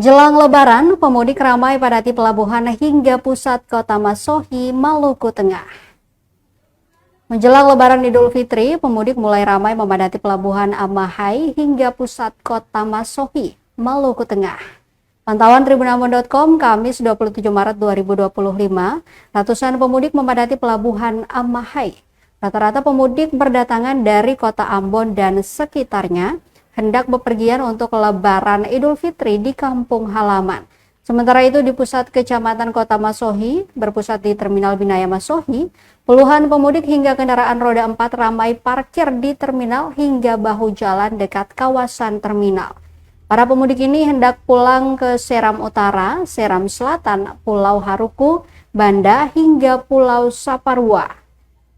Jelang Lebaran, pemudik ramai padati pelabuhan hingga pusat kota Masohi, Maluku Tengah. Menjelang Lebaran Idul Fitri, pemudik mulai ramai memadati pelabuhan Amahai hingga pusat kota Masohi, Maluku Tengah. Pantauan tribunambon.com, Kamis 27 Maret 2025, ratusan pemudik memadati pelabuhan Amahai. Rata-rata pemudik berdatangan dari kota Ambon dan sekitarnya, hendak bepergian untuk Lebaran Idul Fitri di kampung halaman. Sementara itu di pusat kecamatan Kota Masohi, berpusat di Terminal Binaya Masohi, puluhan pemudik hingga kendaraan roda 4 ramai parkir di terminal hingga bahu jalan dekat kawasan terminal. Para pemudik ini hendak pulang ke Seram Utara, Seram Selatan, Pulau Haruku, Banda hingga Pulau Saparua.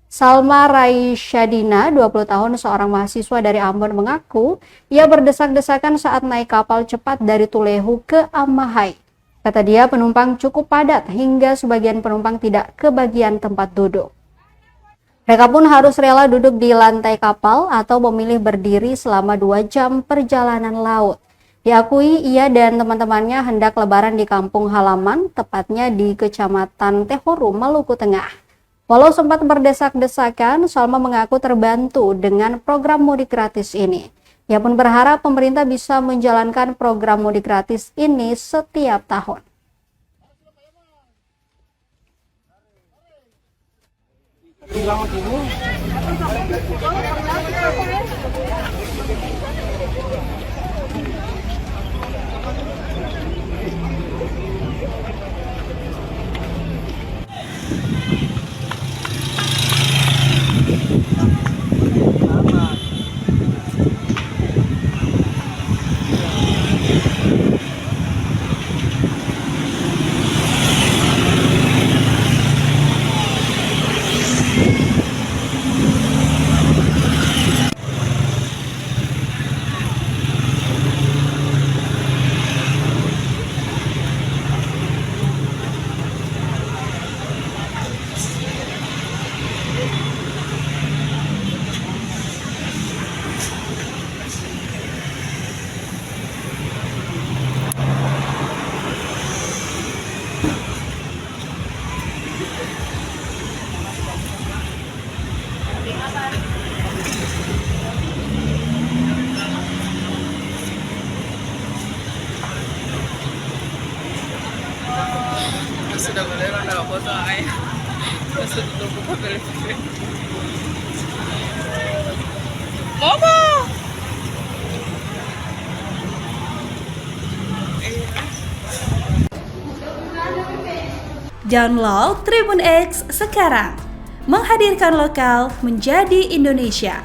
Salma Raisyadina, 20 tahun, seorang mahasiswa dari Ambon mengaku ia berdesak-desakan saat naik kapal cepat dari Tulehu ke Amahai. Kata dia, penumpang cukup padat hingga sebagian penumpang tidak kebagian tempat duduk. Mereka pun harus rela duduk di lantai kapal atau memilih berdiri selama 2 jam perjalanan laut. Diakui ia dan teman-temannya hendak lebaran di kampung halaman, tepatnya di Kecamatan Tehoru, Maluku Tengah. Walau sempat berdesak-desakan, Salma mengaku terbantu dengan program mudik gratis ini. Ia pun berharap pemerintah bisa menjalankan program mudik gratis ini setiap tahun. Sudah boleh mana foto ayah. Sudah tunggu papel. Mama. Download Tribun X sekarang, menghadirkan lokal menjadi Indonesia.